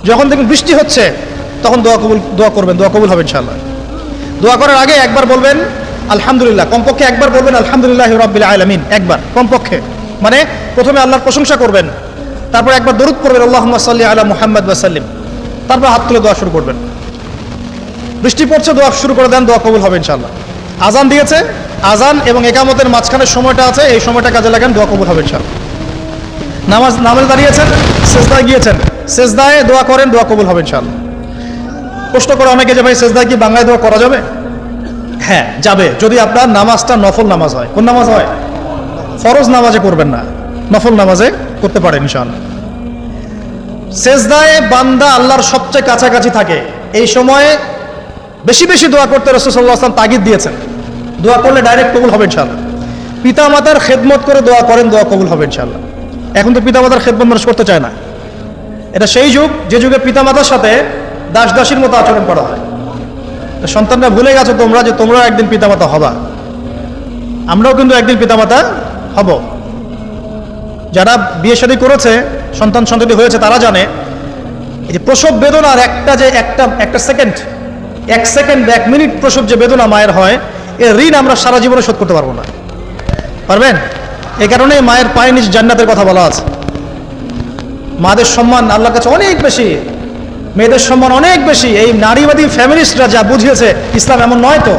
যখন দেখবেন বৃষ্টি হচ্ছে তখন দোয়া করবেন, দোয়া কবুল হবে ইনশাআল্লাহ। দোয়া করার আগে একবার বলবেন আলহামদুলিল্লাহ, কমপক্ষে একবার বলবেন আলহামদুলিল্লাহ রাব্বিল আলামিন, একবার কমপক্ষে। মানে প্রথমে আল্লাহর প্রশংসা করবেন, তারপর একবার দরুদ পড়বেন আল্লাহুম্মা সাল্লি আলা মুহাম্মাদ ওয়া সাল্লিম, তারপর হাত তুলে দোয়া শুরু করবেন। বৃষ্টি পড়ছে, দোয়া শুরু করে দেন, দোয়া কবুল হবে ইনশাআল্লাহ। আজান দিয়েছে, আজান এবং একামতের মাঝখানের সময়টা আছে, এই সময়টা কাজে লাগান, দোয়া কবুল হবে ইনশাআল্লাহ। নামাজে দাঁড়িয়েছেন, সেজদায় গিয়েছেন, সেজদায় দোয়া করেন, দোয়া কবুল হবে ইনশাআল্লাহ। প্রশ্ন করে অনেকে যে ভাই সেজদায় কি বাংলায় দোয়া করা যাবে? হ্যাঁ যাবে, যদি আপনার নামাজটা নফল নামাজ হয়। কোন নামাজ হয়? ফরজ নামাজে করবেন না, নফল নামাজে করতে পারেন ইনশাআল্লাহ। সেজদায় বান্দা আল্লাহর সবচেয়ে কাছাকাছি থাকে, এই সময়ে বেশি বেশি দোয়া করতে রাসূল সাল্লাল্লাহু আলাইহি ওয়াসাল্লাম তাগিদ দিয়েছেন। দোয়া করলে ডাইরেক্ট কবুল হবে ইনশাআল্লাহ। পিতা মাতার খেদমত করে দোয়া করেন, দোয়া কবুল হবে ইনশাআল্লাহ। এখন তো পিতা মাতার খেদমত মানুষ করতে চায় না। এটা সেই যুগ যে যুগে পিতা মাতার সাথে দাস দাসীর মতো আচরণ করা হয়। সন্তানরা ভুলে গেছো তোমরা যে তোমরা একদিন পিতামাতা হবা। আমরাও কিন্তু একদিন পিতামাতা হব। যারা বিয়ে শাদী করেছে, সন্তান সন্ততি হয়েছে, তারা জানে এই যে প্রসব বেদনার একটা সেকেন্ড, এক মিনিট প্রসব যে বেদনা মায়ের হয়, এর ঋণ আমরা সারা জীবনে শোধ করতে পারবো না। পারবেন? এই কারণে মায়ের পায়ে নিচ জান্নাতের কথা বলা আছে। মাদের সম্মান আল্লাহর কাছে অনেক বেশি, মেয়েদের সম্মান অনেক বেশি। এই নারীবাদী ফ্যামিলিস্টরা যা বুঝিয়েছে, ইসলাম এমন নয়। তো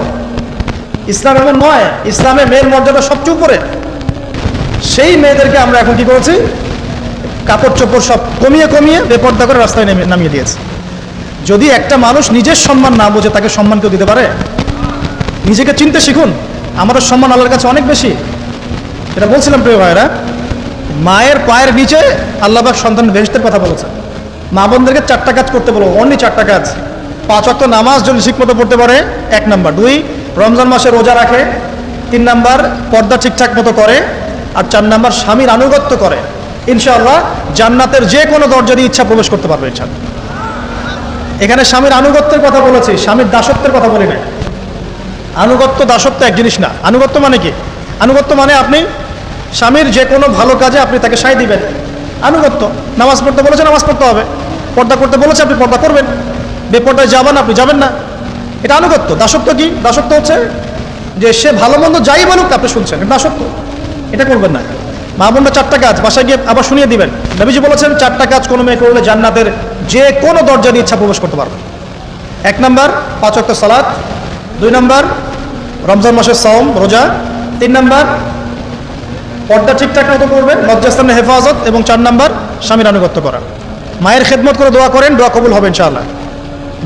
ইসলাম এমন নয়, ইসলামে মেয়ের মর্যাদা সবচেয়ে উপরে। সেই মেয়েদেরকে আমরা এখন কি করেছি? কাপড় চোপড় সব কমিয়ে কমিয়ে বেপর্দা করে রাস্তায় নামিয়ে দিয়েছে। যদি একটা মানুষ নিজের সম্মান না বোঝে, তাকে সম্মান কেউ দিতে পারে? নিজেকে চিনতে শিখুন। আমাদের সম্মান আল্লাহর কাছে অনেক বেশি। এটা বলছিলাম প্রিয় ভাইরা, মায়ের পায়ের নিচে আল্লাহ পাক সন্তান বেহেশতের কথা বলেছে। মা বোনদেরকে 4টা কাজ করতে বলো, অনলি 4টা কাজ। 5 ওয়াক্ত নামাজ যদি ঠিকমতো পড়তে পারে, 1 নাম্বার। 2, রমজান মাসে রোজা রাখে। 3 নাম্বার, পর্দা ঠিকঠাক মতো করে। আর 4 নাম্বার, স্বামীর আনুগত্য করে। ইনশাআল্লাহ জান্নাতের যে কোনো দরজা দিয়ে ইচ্ছা প্রবেশ করতে পারবে ইনশাআল্লাহ। এখানে স্বামীর আনুগত্যের কথা বলেছি, স্বামীর দাসত্বের কথা বলি না। আনুগত্য দাসত্ব এক জিনিস না। আনুগত্য মানে কি? আনুগত্য মানে আপনি স্বামীর যে কোনো ভালো কাজে আপনি তাকে সায় দিবেন, আনুগত্য। নামাজ পড়তে বলেছে, নামাজ পড়তে হবে। পর্দা করতে বলেছে, আপনি পর্দা করবেন। বেপর্দায় যাবেন, আপনি যাবেন না। এটা আনুগত্য। দাসত্ব কি? দাসত্ব হচ্ছে যে সে ভালো মন্দ যাই বলুক আপনি শুনছেন, এটা দাসত্ব। এটা করবেন না। মা বোনরা 4টা কাজ বাসায় গিয়ে আবার শুনিয়ে দিবেন। নবীজি বলেছেন 4টা কাজ কোনো মেয়ে করলে জান্নাতের যে কোনো দরজা দিয়ে ইচ্ছা প্রবেশ করতে পারবে। 1 নাম্বার, 5 ওয়াক্ত সালাত। 2 নাম্বার, রমজান মাসের সাওম রোজা। 3 নাম্বার, পর্দা ঠিকঠাক মতো করবেন, লজ্জাস্থানের হেফাজত। এবং 4 নাম্বার, স্বামীর আনুগত্য করা। মায়ের খেদমত করে দোয়া করেন, দোয়া কবুল হবে ইনশাআল্লাহ।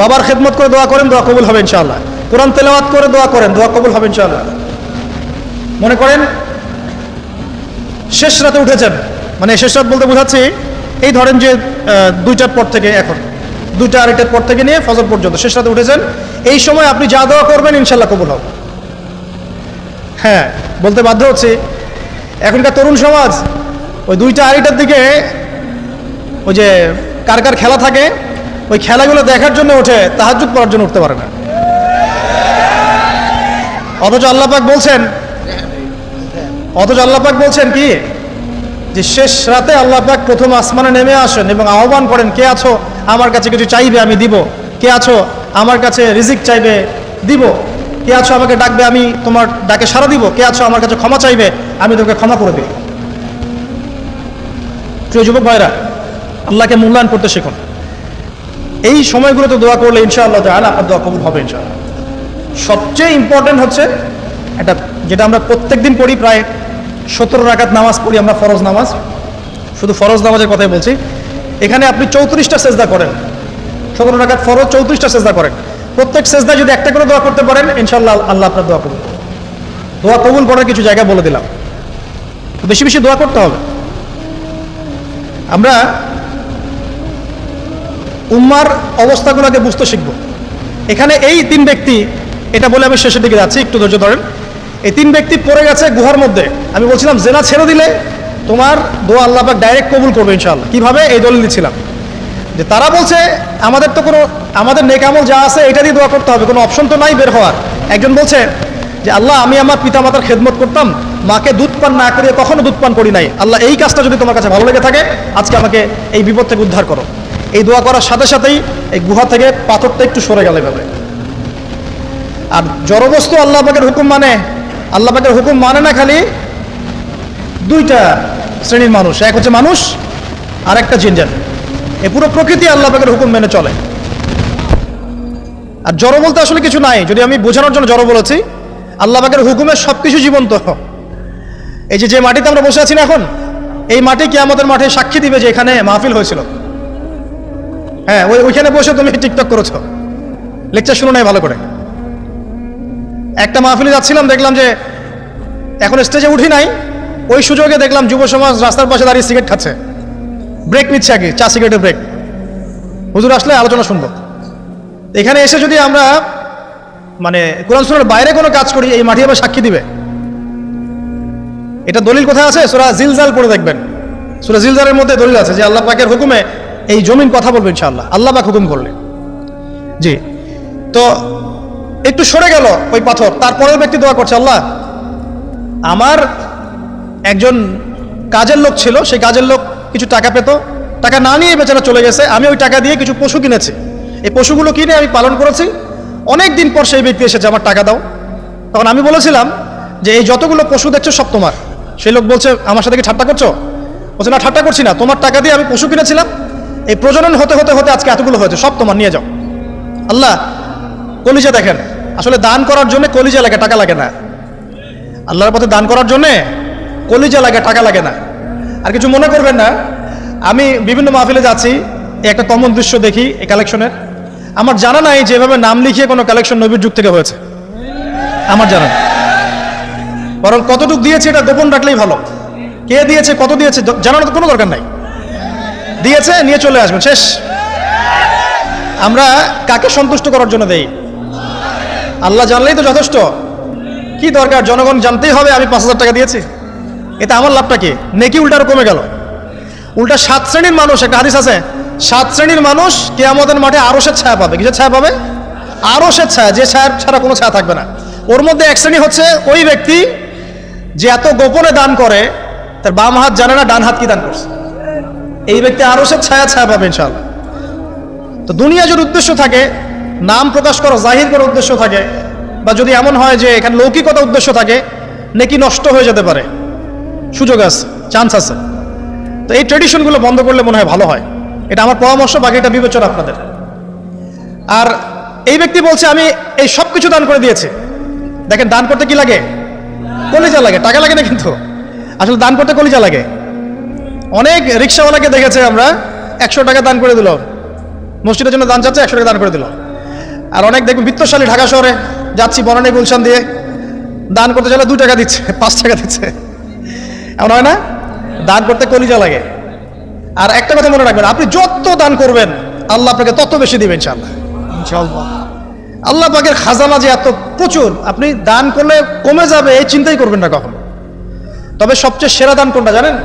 বাবার খেদমত করে দোয়া করেন, দোয়া কবুল হবে ইনশাআল্লাহ। কোরআন তেলাওয়াত করে দোয়া করেন, দোয়া কবুল হবে ইনশাআল্লাহ। মনে করেন শেষ রাতে উঠেছেন, মানে শেষ রাত বলতে বোঝাচ্ছি এই ধরেন যে 2টার পর থেকে, এখন 2টা 2:30টার পর থেকে নিয়ে ফজর পর্যন্ত শেষ রাতে উঠেছেন। এই সময় আপনি যা দোয়া করবেন ইনশাআল্লাহ কবুল হবে। হ্যাঁ, বলতে বাধ্য হচ্ছি, এখনকার তরুণ সমাজ ওই 2টা 2:30টার দিকে ওই যে কার কার খেলা থাকে, ওই খেলাগুলো দেখার জন্য ওঠে, তাহাজ্জুদ পড়ার জন্য উঠতে পারে না। অথচ আল্লাহ পাক বলছেন কি, যে শেষ রাতে আল্লাহ পাক প্রথম আসমানে নেমে আসেন এবং আহ্বান করেন, কে আছো আমার কাছে কিছু চাইবে আমি দিব, কে আছো আমার কাছে রিজিক চাইবে দিব, কে আছো আমাকে ডাকবে আমি তোমার ডাকে সাড়া দিব, কে আছো আমার কাছে ক্ষমা চাইবে আমি তোকে ক্ষমা করে দিই। প্রিয় যুবক ভাইরা, আল্লাহকে মূল্যায়ন করতে শিখুন। এই সময়গুলোতে দোয়া করলে ইনশাআল্লাহ তাআলা আপনার দোয়া কবুল হবে ইনশাআল্লাহ। সবচেয়ে ইম্পর্টেন্ট হচ্ছে এটা, যেটা আমরা প্রত্যেকদিন পড়ি, প্রায় 17 রাকাত নামাজ পড়ি আমরা, ফরজ নামাজ। শুধু ফরজ নামাজের কথাই বলছি। এখানে আপনি 34টা সেজদা করেন। 17 রাকাত ফরজ, 34টা সেজদা করেন। প্রত্যেক সেজদায় যদি একটা করে দোয়া করতে পারেন ইনশাআল্লাহ আল্লাহ আপনার দোয়া কবুল করবেন। দোয়া কবুল করার কিছু জায়গা বলে দিলাম। বেশি বেশি দোয়া করতে হবে। আমরা উম্মার অবস্থাগুলোকে বুঝতে শিখব। এখানে এই 3 ব্যক্তি, এটা বলে আমি শেষের দিকে যাচ্ছি, একটু ধৈর্য ধরেন। এই 3 ব্যক্তি পড়ে গেছে গুহার মধ্যে। আমি বলছিলাম জেনা ছেড়ে দিলে তোমার দোয়া আল্লাহ পাক ডাইরেক্ট কবুল করবে ইনশাআল্লাহ। কিভাবে? এই দলিল দিচ্ছিলাম যে তারা বলছে আমাদের নেক আমল যা আছে এটা দিয়ে দোয়া করতে হবে, কোনো অপশন তো নাই বের হওয়ার। একজন বলছে যে আল্লাহ, আমি আমার পিতা মাতার খেদমত করতাম, মাকে দুধ পান না করিয়ে কখনো দুধ পান করি নাই। আল্লাহ, এই কাজটা যদি তোমার কাছে ভালো লেগে থাকে আজকে আমাকে এই বিপদ থেকে উদ্ধার করো। এই দোয়া করার সাথে সাথেই এই গুহা থেকে পাথরটা একটু সরে গেল এভাবে। আর জড়বস্তু আল্লাহ পাকের হুকুম মানে, আল্লাহ পাকের হুকুম মানে না খালি দুইটা শ্রেণীর মানুষ, এক হচ্ছে মানুষ আর একটা জিনজান। এই পুরো প্রকৃতি আল্লাহ পাকের হুকুম মেনে চলে। আর জড় বলতে আসলে কিছু নাই, যদি আমি বোঝানোর জন্য জড় বলেছি, আল্লাহ পাকের হুকুমে সবকিছু জীবন্ত। এই যে মাটিতে আমরা বসে আছি না এখন, এই মাটি কিয়ামতের মাঠে সাক্ষী দিবে যে এখানে মাহফিল হয়েছিল। হ্যাঁ, ওইখানে বসে তুমি টিকটক করেছো, লেকচার শুনো নাই ভালো করে। একটা মাহফিলে যাচ্ছিলাম, দেখলাম যে এখন স্টেজে উঠি নাই, ওই সুযোগে দেখলাম যুব সমাজ রাস্তার পাশে দাঁড়িয়ে সিগারেট খাচ্ছে, ব্রেক নিচ্ছে আগে, চা সিগারেটের ব্রেক। হুজুর আসলে আলোচনা শুনবো। এখানে এসে যদি আমরা মানে কোরআন সুন্নাহর বাইরে কোনো কাজ করি, এই মাটি আবার সাক্ষী দিবে। এটা দলিল কোথায় আছে? সূরা জিলজাল পড়ে দেখবেন। সূরা জিলজালের মধ্যে দলিল আছে যে আল্লাহ পাকের হুকুমে এই জমিন কথা বলবে ইনশাআল্লাহ, আল্লাহ পাক হুকুম করলে। জি, তো একটু সরে গেল ওই পাথর। তারপরের ব্যক্তি দোয়া করছে, আল্লাহ আমার একজন কাজের লোক ছিল, সেই কাজের লোক কিছু টাকা পেত, টাকা না নিয়ে বেচারা চলে গেছে, আমি ওই টাকা দিয়ে কিছু পশু কিনেছি, এই পশুগুলো কিনে আমি পালন করেছি। অনেক দিন পর সেই ব্যক্তি এসেছে, আমার টাকা দাও। তখন আমি বলেছিলাম যে এই যতগুলো পশু দেখছো সব তোমার। সেই লোক বলছে, আমার সাথে কি ঠাট্টা করছো? বলছে, না ঠাট্টা করছি না, তোমার টাকা দিয়ে আমি পশু কিনেছিলাম, এই প্রজনন হতে হতে হতে আজকে এতগুলো হয়েছে, সব তোমার, নিয়ে যাও। আল্লাহ কলিজা দেখেন, আসলে দান করার জন্য কলিজা লাগে, টাকা লাগে না। আল্লাহর পথে দান করার জন্যে কলিজা লাগে, টাকা লাগে না। আর কিছু মনে করবেন না, আমি বিভিন্ন মাহফিলে যাচ্ছি, একটা কমন দৃশ্য দেখি এই কালেকশনের। আমার জানা নাই যে এভাবে নাম লিখিয়ে কোনো কালেকশন নবীর যুগ থেকে হয়েছে, আমার জানা। বরং কতটুকু দিয়েছে এটা গোপন রাখলেই ভালো। কে দিয়েছে, কত দিয়েছে জানানোর তো কোনো দরকার নাই। দিয়েছে, নিয়ে চলে আসবেন, শেষ। আমরা কাকে সন্তুষ্ট করার জন্য দেই? আল্লাহ জানলেই তো যথেষ্ট। কি দরকার জনগণ জানতেই হবে আমি 5,000 টাকা দিয়েছি? এতে আমার লাভটা কি? নেকি উল্টা আরো কমে গেল। উল্টা 7 শ্রেণীর মানুষ, একটা হাদিস আছে, 7 শ্রেণীর মানুষ কিয়ামতের মাঠে আরশের ছায়া পাবে। কিসের ছায়া পাবে? আরশের ছায়া, যে ছায়া ছাড়া কোনো ছায়া থাকবে না। ওর মধ্যে এক শ্রেণী হচ্ছে ওই ব্যক্তি যে এত গোপনে দান করে, তার বাম হাত জানে না ডান হাত কি দান করছে। এই ব্যক্তি আরশের ছায়া পাবে ইনশাআল্লাহ। তো দুনিয়া যদি উদ্দেশ্য থাকে, নাম প্রকাশ করা, জাহির করার উদ্দেশ্য থাকে, বা যদি এমন হয় যে এখানে লৌকিকতা উদ্দেশ্য থাকে, নেকি নষ্ট হয়ে যেতে পারে, সুযোগ আছে, চান্স আছে। তো এই ট্রেডিশনগুলো বন্ধ করলে মনে হয় ভালো হয়। এটা আমার পরামর্শ, বাকি এটা বিবেচনা আপনাদের। আর এই ব্যক্তি বলছে আমি এই সব কিছু দান করে দিয়েছি। দেখেন, দান করতে কি লাগে? কলিজা লাগে, টাকা লাগে না কিন্তু। আসলে দান করতে কলিজা লাগে। অনেক রিক্সাওয়ালাকে দেখেছে আমরা, 100 টাকা দান করে দিল, মসজিদের জন্য দান চাচ্ছে, 100 টাকা দান করে দিল। আর অনেক দেখবেন বিত্তশালী, ঢাকা শহরে যাচ্ছি বনানী গুলশান দিয়ে, দান করতে চাইলে 2 টাকা দিচ্ছে, 5 টাকা দিচ্ছে, এমন হয় না? দান করতে কলিজা লাগে। আর একটা কথা মনে রাখবেন, আপনি যত দান করবেন আল্লাহ আপনাকে তত বেশি দিবেন ইনশাআল্লাহ। ইনশাআল্লাহ আল্লাহ পাকের খাজানা যে এত প্রচুর, আপনি দান করলে কমে যাবে এই চিন্তাই করবেন না কখন। তবে সবচেয়ে সেরা দান কোনটা জানেন?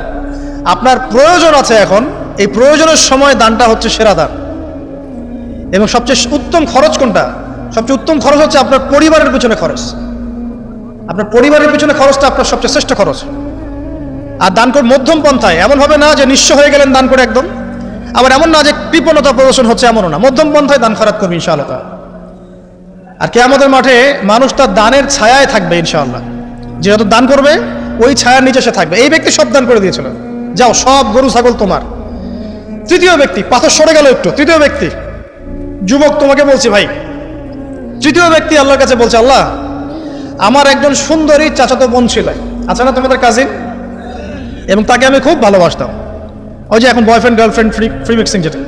আপনার প্রয়োজন আছে এখন, এই প্রয়োজনের সময় দানটা হচ্ছে সেরা দান। এবং সবচেয়ে উত্তম খরচ কোনটা? সবচেয়ে উত্তম খরচ হচ্ছে আপনার পরিবারের পিছনে খরচ। আপনার পরিবারের পিছনে খরচটা আপনার সবচেয়ে শ্রেষ্ঠ খরচ। আর দান করে মধ্যম পন্থায়, এমন হবে না যে নিঃস্ব হয়ে গেলেন দান করে একদম, আবার এমন না যে কৃপণতা প্রদর্শন হচ্ছে, এমনও না। মধ্যম পন্থায় দান খয়রাত করবে ইনশাআল্লাহ। আর কিয়ামতের মাঠে মানুষ তার দানের ছায়ায় থাকবে ইনশাআল্লাহ। যে যত দান করবে ওই ছায়ার নিচে সে থাকবে। এই ব্যক্তি সব দান করে দিয়েছিল, যাও সব গরু ছাগল তোমার। তৃতীয় ব্যক্তি, পাথর সরে গেল একটু, তৃতীয় ব্যক্তি, যুবক তোমাকে বলছি ভাই, তৃতীয় ব্যক্তি আল্লাহর কাছে বলছে, আল্লাহ আমার একজন সুন্দরী চাচাতো বোন ছিল, আচ্ছা না তোমাদের কাজিন, এবং তাকে আমি খুব ভালোবাসতাম। ওই যে এখন বয়ফ্রেন্ড গার্লফ্রেন্ড ফ্রি মিক্সিং, যেটা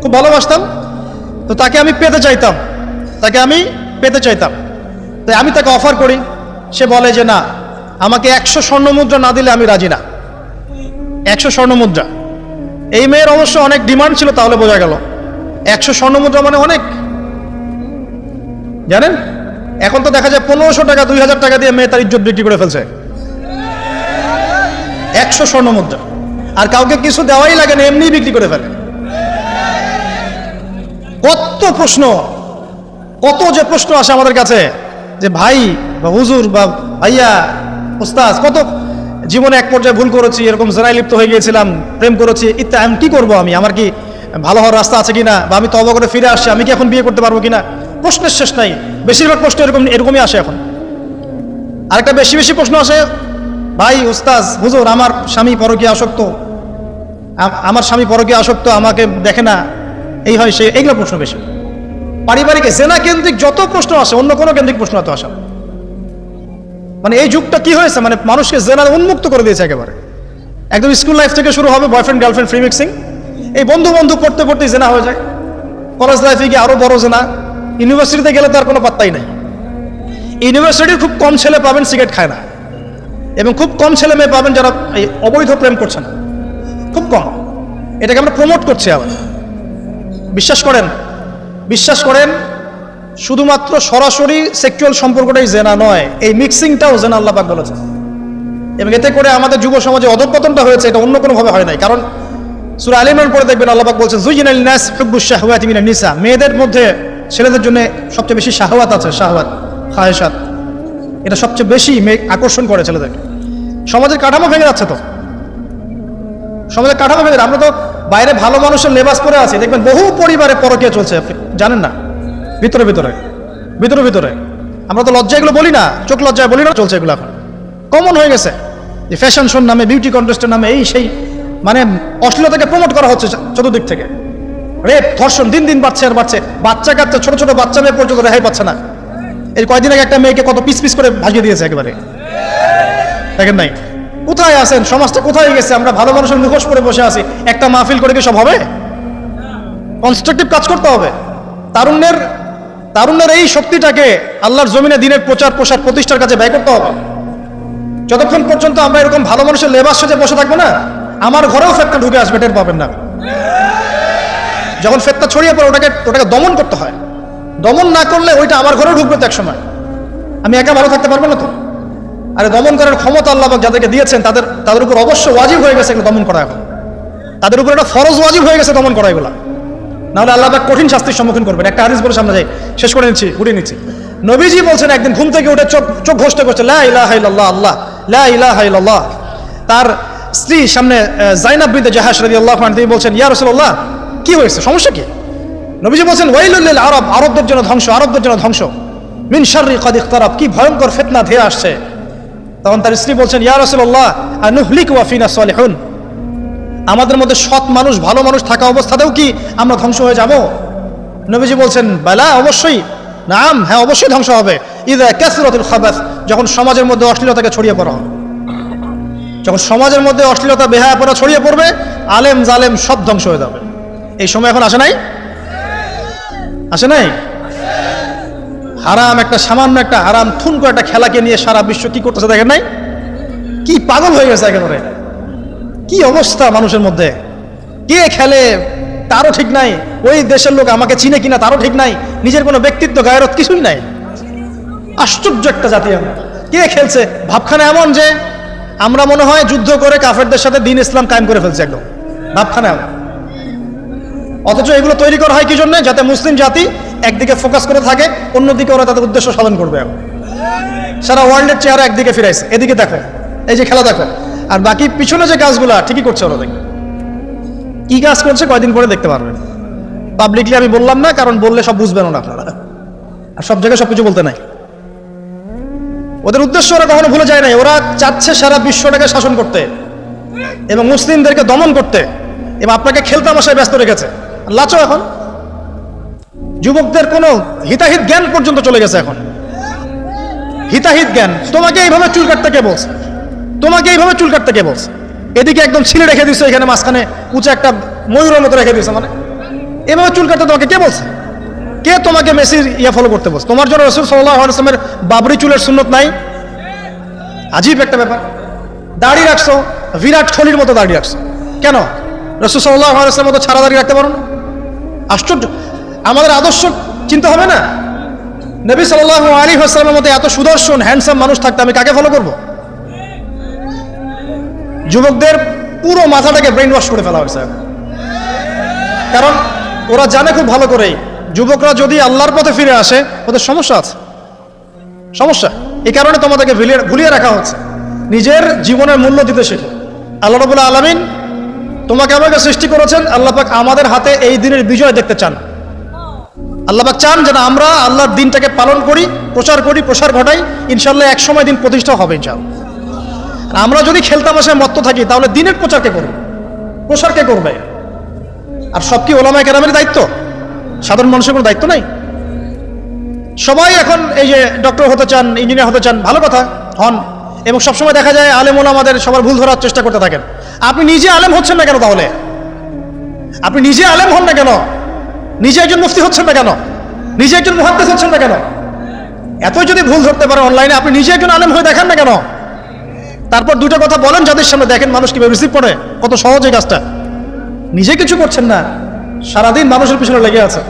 খুব ভালোবাসতাম। তো তাকে আমি পেতে চাইতাম, তাই আমি তাকে অফার করি। সে বলে যে না, আমাকে 100 স্বর্ণ মুদ্রা না দিলে আমি রাজি না। 100 স্বর্ণ মুদ্রা। এই মেয়ের অবশ্য অনেক ডিমান্ড ছিল, তাহলে বোঝা গেল 100 স্বর্ণ মুদ্রা মানে অনেক। জানেন, এখন তো দেখা যায় 1500 টাকা 2000 টাকা দিয়ে মেয়ে তার ইজ্জত বিক্রি করে ফেলছে। 100 স্বর্ণ মুদ্রা, আর কাউকে কিছু দেওয়াই লাগে না, এমনি বিক্রি করে ফেলে। কত প্রশ্ন, কত যে প্রশ্ন আসে আমাদের কাছে, যে ভাই বা হুজুর বা ভাইয়া উস্তাদ, কত জীবনে এক পর্যায়ে ভুল করেছি, এরকম জেনায় লিপ্ত হয়ে গিয়েছিলাম, প্রেম করেছি ইত্যাদি, আমি কি করবো, আমার কি ভালো হওয়ার রাস্তা আছে কিনা, বা আমি তওবা করে ফিরে আসছি, আমি কি এখন বিয়ে করতে পারবো কিনা। প্রশ্নের শেষ নাই, বেশিরভাগ প্রশ্ন এরকমই আসে এখন। আরেকটা বেশি বেশি প্রশ্ন আসে, ভাই উস্তাজ হুজুর আমার স্বামী পরকীয়া আসক্ত, আমার স্বামী পরকীয়া আসক্ত, আমাকে দেখে না, এই হয় সে, এইগুলো প্রশ্ন বেশি। পারিবারিক জেনা কেন্দ্রিক যত প্রশ্ন আসে, অন্য কোনো কেন্দ্রিক প্রশ্ন এত আসে। মানে এই যুগটা কি হয়েছে, মানে মানুষকে জেনার উন্মুক্ত করে দিয়েছে একেবারে। একদম স্কুল লাইফ থেকে শুরু হবে বয়ফ্রেন্ড গার্লফ্রেন্ড ফ্রি মিক্সিং, এই বন্ধু বন্ধু পড়তে পড়তে জেনা হয়ে যায়, কলেজ লাইফে গিয়ে আরো বড় জেনা, ইউনিভার্সিটিতে গেলে তার কোনো পাত্তাই নাই। ইউনিভার্সিটির খুব কম ছেলে পাবেন সিগারেট খায় না, এবং খুব কম ছেলে মেয়ে পাবেন যারা এই অবৈধ প্রেম করছে না, খুব কম। এটাকে আমরা প্রমোট করছি আবার। বিশ্বাস করেন শুধুমাত্র সরাসরি সেক্সুয়াল সম্পর্কটাই জেনা নয়, এই মিক্সিংটাও জেনা আল্লাহ পাক বলেছেন। এবং এতে করে আমাদের যুব সমাজে অধঃপতনটা হয়েছে, এটা অন্য কোনো ভাবে হয় নাই। কারণ সূরা আলে ইমরান পড়ে দেখবেন আল্লাহ পাক বলছেন যুয়িনা লিন-নাস হুব্বুশ শাহওয়াতি মিনান নিসা, মেয়েদের মধ্যে ছেলেদের জন্য সবচেয়ে বেশি শাহওয়াত আছে, শাহওয়াত খায়েশাত, এটা সবচেয়ে বেশি আকর্ষণ করে ছেলেদেরকে। সমাজের কাঠামো ভেঙে যাচ্ছে তো, সমাজের কাঠামো ভেঙে। আমরা তো বাইরে ভালো মানুষের লেবাস পরে আছি, দেখবেন বহু পরিবারে পরকীয়া চলছে, জানেন না, ভিতরে ভিতরে ভিতরে ভিতরে। আমরা তো লজ্জা এগুলো বলি না, চোখ লজ্জায় বলি না, চলছে এগুলো এখন কমন হয়ে গেছে। যে ফ্যাশন শোর নামে, বিউটি কন্টেস্টের নামে এই সেই, মানে অশ্লীলতাকে প্রমোট করা হচ্ছে চতুর্দিক থেকে। রেপ ধর্ষণ দিন দিন বাড়ছে আর বাড়ছে, বাচ্চা কাচ্চা ছোট ছোট বাচ্চা মেয়ে পর্যন্ত রেহাই পাচ্ছে না। এই কয়দিন আগে একটা মেয়েকে কত পিস পিস করে ভাজিয়ে দিয়েছে একেবারে, দেখেন নাই? কোথায় আছেন, সমাজটা কোথায় গেছে? আমরা ভালো মানুষের মুখোশ পরে বসে আছি, একটা মাহফিল করে কি সব হবে? কনস্ট্রাকটিভ কাজ করতে হবে। তারুণ্যের এই শক্তিটাকে আল্লাহর জমিনে দিনের প্রচার প্রসার প্রতিষ্ঠার কাজে ব্যয় করতে হবে। যতক্ষণ পর্যন্ত আমরা এরকম ভালো মানুষের লেবাস সাজে বসে থাকবো না, আমার ঘরেও ফেতনা ঢুকে আসবে, টের পাবেন না। যখন ফেতনা ছড়িয়ে পড়ে ওটাকে দমন করতে হয়। দমন না করলে ওইটা আমার ঘরেও ঢুকবে তো এক সময়, আমি একা ভালো থাকতে পারবো না তো। আরে দমন করার ক্ষমতা আল্লাহ যাদেরকে দিয়েছেন তাদের উপর অবশ্য ওয়াজিব হয়ে গেছে এগুলো দমন করা। এখন তাদের উপর একটা ফরজ ওয়াজিব হয়ে গেছে দমন করা এগুলা, নাহলে আল্লাহ কঠিন শাস্তির সম্মুখীন করবেন। একটা হাদিস বলে সামনে যাই, শেষ করে নিচ্ছি। নবীজি বলছেন একদিন ঘুম থেকে উঠে চোখ ঘষতে করছে লা ইলাহা ইল্লাল্লাহ, আল্লাহ লা ইলাহা ইল্লাল্লাহ। তার স্ত্রী সামনে যায়নাব বিনতে জাহাশ রাদিয়াল্লাহু আনহা, তিনি বলছেন ইয়া রাসূলুল্লাহ কি হয়েছে, সমস্যা কি? নবীজি বলছেন ওয়াইলুল লিল আরব, আরবদের জন্য ধ্বংস, আরবদের জন্য ধ্বংস। মিন শাররি কাদ ইখতারাব, কি ভয়ঙ্কর ফিতনা ধেয়ে আসছে। তখন তার স্ত্রী বলছেন ইয়া রাসূলুল্লাহ আনুহলিকু ওয়া ফিনা সালিহুন, আমাদের মধ্যে সৎ মানুষ ভালো মানুষ থাকা অবস্থাতেও কি আমরা ধ্বংস হয়ে যাব? নবীজি বলছেন বালা, অবশ্যই, নাম, হ্যাঁ অবশ্যই ধ্বংস হবে। ইযা কাসরাতুল খাবাস, যখন সমাজের মধ্যে অশ্লীলতাকে ছড়িয়ে পড়া হবে, যখন সমাজের মধ্যে অশ্লীলতা বেহায়াপনা ছড়িয়ে পড়বে, আলেম জালেম সব ধ্বংস হয়ে যাবে। এই সময় এখন আসে নাই? হারাম একটা সামান্য একটা হারাম থুনকো একটা খেলাকে নিয়ে সারা বিশ্ব কি করতেছে দেখেন নাই? কি পাগল হয়ে গেছে একেবারে, কি অবস্থা মানুষের মধ্যে। কে খেলে তারও ঠিক নাই, ওই দেশের লোক আমাকে চিনে কিনা তারও ঠিক নাই, নিজের কোনো ব্যক্তিত্ব গায়রত কিছুই নাই। আশ্চর্য একটা জাতি আমরা। কে খেলছে? ভাবখানা এমন যে আমরা মনে হয় যুদ্ধ করে কাফেরদের সাথে দ্বীন ইসলাম কায়েম করে ফেলছে, একদম ভাবখানা এমন। অথচ এগুলো তৈরি করা হয় কি জন্য? যাতে মুসলিম জাতি একদিকে ফোকাস করে থাকে, অন্যদিকে ওরা তাদের উদ্দেশ্য সাধন করবে। সারা ওয়ার্ল্ডের চেহারা একদিকে ফিরাইছে, এদিকে দেখো, এই যে খেলা দেখো, আর বাকি পিছনে যে কাজগুলো ঠিকই করছে ওরা। দেখবে কি কাজ করছে কয়দিন পরে দেখতে পারবেন। পাবলিকলি আমি বললাম না, কারণ বললে সব বুঝবেন না আপনারা, আর সব জায়গায় সবকিছু বলতে নাই। ওদের উদ্দেশ্য ওরা কখনো ভুলে যায় নাই, ওরা চাচ্ছে সারা বিশ্বটাকে শাসন করতে এবং মুসলিমদেরকে দমন করতে, এবং আপনাকে খেলতামাশায় ব্যস্ত রেখেছে। লাচো এখন যুবকদের কোনো হিতাহিত জ্ঞান পর্যন্ত চলে গেছে। এখন হিতাহিত জ্ঞান, তোমাকে এইভাবে চুল কাটতে কে বলছে? তোমাকে এইভাবে চুল কাটতে কে বলছে? এদিকে একদম ছিলে রেখে দিচ্ছে, এখানে মাঝখানে উঁচু একটা ময়ূরের মতো রেখে দিচ্ছে, মানে এভাবে চুল কাটতে তোমাকে কে বলছে? কে তোমাকে মেসির ফলো করতে বলছে? তোমার জন্য রাসূল সাল্লাল্লাহু আলাইহি ওয়াসাল্লামের বাবরি চুলের সুন্নত নাই? আজীব একটা ব্যাপার। দাড়ি রাখছো, বিরাট কোহলির মতো দাড়ি রাখছো, কেন? রাসূল সাল্লাল্লাহু আলাইহি ওয়াসাল্লামের মতো ছাড়া দাড়ি রাখতে পারো না? আশ্চর্য। আমাদের আদর্শ চিন্তা হবে না? নবী সাল্লাল্লাহু আলাইহি ওয়াসাল্লামের মতো এত সুদর্শন হ্যান্ডসাম মানুষ থাকতে আমি কাকে ফলো করব? যুবকদের পুরো মাথাটাকে ব্রেইন ওয়াশ করে ফেলা হয়েছে। কারণ ওরা জানে খুব ভালো করেই যুবকরা যদি আল্লাহর পথে ফিরে আসে ওদের সমস্যা আছে, সমস্যা। এই কারণে তোমাদেরকে ভুলিয়ে রাখা হচ্ছে। নিজের জীবনের মূল্য দিতে শেখো। আল্লাহ রাব্বুল আলামিন তোমাকে আমাকে সৃষ্টি করেছেন, আল্লাহ পাক আমাদের হাতে এই দিনের বিজয় দেখতে চান। আল্লাহ পাক চান যেন আমরা আল্লাহর দিনটাকে পালন করি, প্রসার ঘটাই, ইনশাআল্লাহ এক সময় দিন প্রতিষ্ঠা হবে ইনশাআল্লাহ। আমরা যদি খেলতামাশায় মত্ত থাকি তাহলে দিনের প্রচার কে করবে, প্রসার কে করবে? আর সব কি ওলামায়ে কেরামের দায়িত্ব? সাধারণ মানুষের কোনো দায়িত্ব নাই? সবাই এখন এই যে ডক্টর হতে চান, ইঞ্জিনিয়ার হতে চান, ভালো কথা, হন। এবং সবসময় দেখা যায় আলেম ওলামাদের সবার ভুল ধরার চেষ্টা করতে থাকেন। আপনি নিজে আলেম হচ্ছেন না কেন? তাহলে আপনি নিজে আলেম হন না কেন? নিজে একজন মুফতি হচ্ছেন না কেন? নিজে একজন মুহাদ্দিস হচ্ছেন না কেন? এতই যদি ভুল ধরতে পারে অনলাইনে, আপনি নিজে একজন আলেম হয়ে দেখান না কেন? তারপর দুটো কথা বলেন যাদের সামনে, দেখেন মানুষ কিভাবে রিসিভ করে। কত সহজ এই কাজটা। নিজে কিছু করছেন না, সারাদিন মানুষের পিছনে লেগে আছে।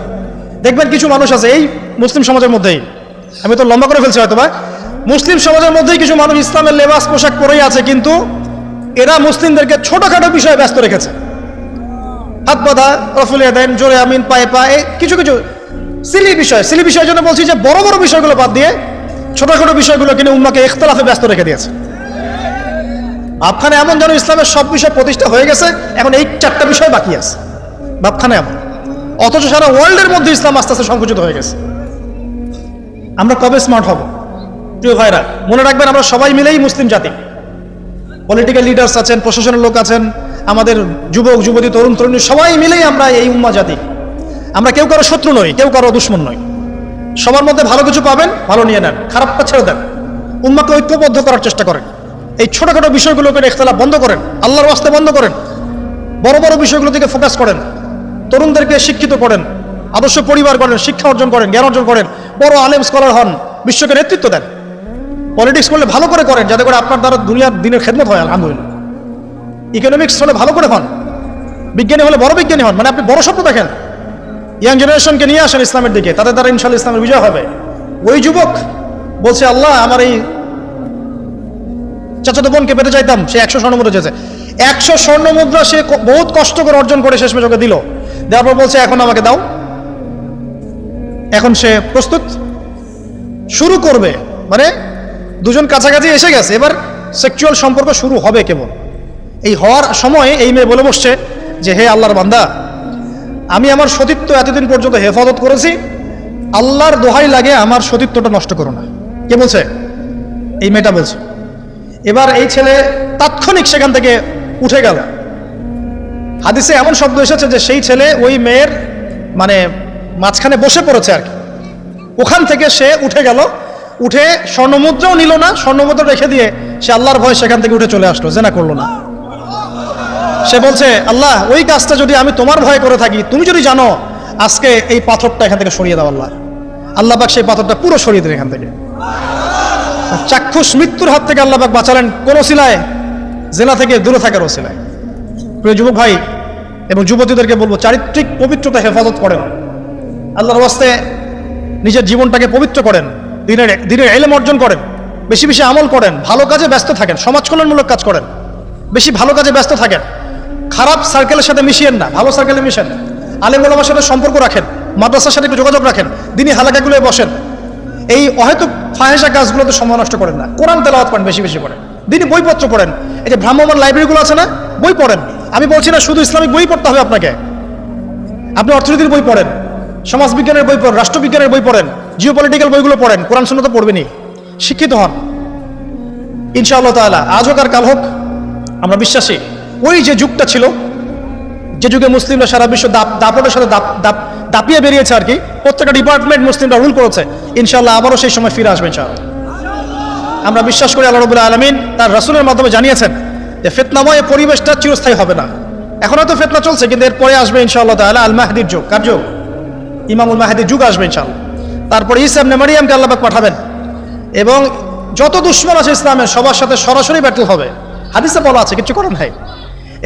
দেখবেন কিছু মানুষ আছে এই মুসলিম সমাজের মধ্যেই, আমি তো লম্বা করে ফেলছি হয়তো বা, মুসলিম সমাজের মধ্যেই কিছু মানুষ ইসলামের লেবাস পোশাক পরেই আছে, কিন্তু এরা মুসলিমদেরকে ছোটখাটো বিষয়ে ব্যস্ত রেখেছে। হাত বাঁধা, রফুলিয়া দেন, জোরে আমিন, পায়ে পায়ে, কিছু কিছু সিলি বিষয়ের জন্য বলছি যে বড় বড় বিষয়গুলো বাদ দিয়ে ছোটখাটো বিষয়গুলো কিনে উম্মাকে ইখতিলাফে ব্যস্ত রেখে দিয়েছে। ভাবখানে এমন যেন ইসলামের সব বিষয় প্রতিষ্ঠা হয়ে গেছে, এখন এই 4টা বিষয় বাকি আছে। ভাবখানে এমন, অথচ সারা ওয়ার্ল্ডের মধ্যে ইসলাম আস্তে আস্তে সংকুচিত হয়ে গেছে। আমরা কবে স্মার্ট হব? প্রিয় ভাইরা, মনে রাখবেন আমরা সবাই মিলেই মুসলিম জাতি। পলিটিক্যাল লিডার্স আছেন, প্রশাসনের লোক আছেন, আমাদের যুবক যুবতী, তরুণ তরুণী, সবাই মিলেই আমরা এই উম্মা জাতি। আমরা কেউ কারো শত্রু নই, কেউ কারো দুশ্মন নই। সবার মধ্যে ভালো কিছু পাবেন, ভালো নিয়ে নেন, খারাপটা ছেড়ে দেন। উম্মাকে ঐক্যবদ্ধ করার চেষ্টা করেন। এই ছোটখাটো বিষয়গুলোকে ইখতিলাফ বন্ধ করেন, আল্লাহর ওয়াস্তে বন্ধ করেন। বড় বড় বিষয়গুলো থেকে ফোকাস করেন, তরুণদেরকে শিক্ষিত করেন, আদর্শ পরিবার করেন, শিক্ষা অর্জন করেন, জ্ঞান অর্জন করেন, বড় আলেম স্কলার হন, বিশ্বকে নেতৃত্ব দেন। পলিটিক্স করলে ভালো করে করেন, যাতে করে আপনার দ্বারা দুনিয়ার দিনের খেদমত হয়, আলহামদুলিল্লাহ। ইকোনমিক্স হলে ভালো করে হন, বিজ্ঞানী হলে বড় বিজ্ঞানী হন, মানে আপনি বড় স্বপ্ন দেখেন। ইয়াং জেনারেশনকে নিয়ে আসেন ইসলামের দিকে, তাদের দ্বারা ইনশাআল্লাহ ইসলামের বিজয় হবে। ওই যুবক বলছে, আল্লাহ আমার এই চাচাতো বোনকে পেতে চাইতাম, সে 100 স্বর্ণমুদ্রা চেয়েছে। 100 স্বর্ণমুদ্রা সে বহুত কষ্ট করে অর্জন করে শেষমেশ ওকে দিল। দেওয়ার পর বলছে এখন আমাকে দাও। এখন সে প্রস্তুত, শুরু করবে, মানে দুজন কাছাকাছি এসে গেছে, এবার সেক্সুয়াল সম্পর্ক শুরু হবে কেবল। এই হওয়ার সময় এই মেয়ে বলে বসছে যে হে আল্লাহর বান্দা, আমি আমার সতীত্ব এতদিন পর্যন্ত হেফাজত করেছি, আল্লাহর দোহাই লাগে আমার সতীত্বটা নষ্ট করো না। কে বলছে? এই মেয়েটা বলছে। এবার এই ছেলে তাৎক্ষণিক সেখান থেকে উঠে গেল। হাদিসে এমন শব্দ এসেছে যে সেই ছেলে ওই মেয়ের মানে মাঝখানে বসে পড়েছে আর কি। ওখান থেকে সে উঠে গেল, উঠে স্বর্ণমুদ্রাও নিল না, স্বর্ণমুদ্রা রেখে দিয়ে সে আল্লাহর ভয় সেখান থেকে উঠে চলে আসলো, জেনা করলো না। সে বলছে, আল্লাহ ওই কাজটা যদি আমি তোমার ভয় করে থাকি, তুমি যদি জানো, আজকে এই পাথরটা এখান থেকে সরিয়ে দাও আল্লাহ। আল্লাহ পাক সেই পাথরটা পুরো সরিয়ে দিলেন এখান থেকে। চাক্ষুষ মৃত্যুর হাত থেকে আল্লাহ পাক বাঁচালেন কোন ওসিলায়? জেনা থেকে দূরে থাকার ওসিলায়। প্রিয় যুবক ভাই এবং যুবতীদেরকে বলবো, চারিত্রিক পবিত্রতা হেফাজত করেন, আল্লাহর ওয়াস্তে নিজের জীবনটাকে পবিত্র করেন, দিনের ইলম অর্জন করেন, বেশি বেশি আমল করেন, ভালো কাজে ব্যস্ত থাকেন, সমাজ কল্যাণমূলক কাজ করেন, বেশি ভালো কাজে ব্যস্ত থাকেন। খারাপ সার্কেলের সাথে মিশিয়েন না, ভালো সার্কেলে মিশেন। আলেম ওলামার সাথে সম্পর্ক রাখেন, মাদ্রাসার সাথে একটু যোগাযোগ রাখেন, দিনী হালাকাগুলোয় বসেন। এই অহেতুক ফাহেসা কাজগুলোতে সময় নষ্ট করেন না। কোরআন তেলাওয়াত করেন, বেশি বেশি করেন, দিনী বইপত্র পড়েন। এই যে ভ্রাম্যমাণ লাইব্রেরিগুলো আছে না, বই পড়েন। আমি বলছি না শুধু ইসলামিক বই পড়তে হবে আপনাকে, আপনি অর্থনীতির বই পড়েন, সমাজবিজ্ঞানের বই পড়েন, রাষ্ট্রবিজ্ঞানের বই পড়েন, জিওপলিটিক্যাল বইগুলো পড়েন, কোরআন সুন্নাহ তো পড়বেনই, শিক্ষিত হন ইনশাআল্লাহ তাআলা। আজ হোক আর কাল হোক আমরা বিশ্বাসী, ওই যে যুগটা ছিল, যে যুগে মুসলিমরা সারা বিশ্ব দাপটের সাথে দাপিয়ে বেরিয়েছে আর কি, প্রত্যেকটা ডিপার্টমেন্ট মুসলিমরা রুল করেছে, ইনশাআল্লাহ আবারও সেই সময় ফিরে আসবে ইনশাআল্লাহ। আমরা বিশ্বাস করি আল্লাহ রাব্বুল আলামিন তার রাসূলের মাধ্যমে জানিয়েছেন যে ফিতনাময় পরিবেশটা চিরস্থায়ী হবে না। এখন হয়তো ফিতনা চলছে, কিন্তু এরপরে আসবে ইনশাআল্লাহ তাআলা আল মাহদির যুগ। কার যুগ? ইমামুল মাহদির যুগ আসবে ইনশাআল্লাহ। তারপরে ঈসা ইবনে মারইয়ামকে আল্লাহ পাক পাঠাবেন, এবং যত দুশমন আছে ইসলামের সবার সাথে সরাসরি ব্যাটল হবে, হাদিসে বলা আছে, কিছু করেন ভাই।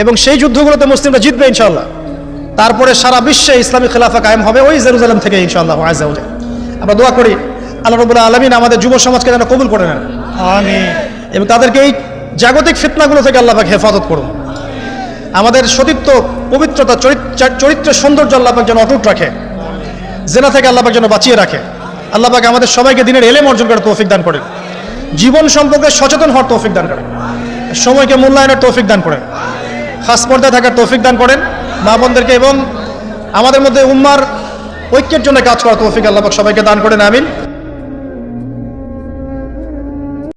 এবং সেই যুদ্ধগুলোতে মুসলিমরা জিতবে ইনশাআল্লাহ। তারপরে সারা বিশ্বে ইসলামী খেলাফা কায়েম হবে ওই জেরুজালেম থেকে ইনশাআল্লাহ আযজা ওয়া জাল। আমরা দোয়া করি আল্লাহ রাব্বুল আলামিন আমাদের যুব সমাজকে যেন কবুল করে নেন, আমিন। এবং তাদেরকে এই জাগতিক ফিতনাগুলো থেকে আল্লাহ পাক হেফাজত করুন। আমাদের সতীত্ব, পবিত্রতা, চরিত্রের সৌন্দর্য আল্লাহ পাক যেন অটুট রাখে, জেনা থেকে আল্লাহ পাক যেন বাঁচিয়ে রাখে। আল্লাহ পাক আমাদের সবাইকে দিনের ইলম অর্জন করার তৌফিক দান করেন, জীবন সম্পর্কে সচেতন হওয়ার তৌফিক দান করেন, সময়কে মূল্যায়নের তৌফিক দান করেন। খাস পর্দায় থাকার তৌফিক দান করেন মা বোনদেরকে, এবং আমাদের মধ্যে উম্মার ঐক্যের জন্য কাজ করার তৌফিক আল্লাহ পাক সবাইকে দান করেন, আমিন।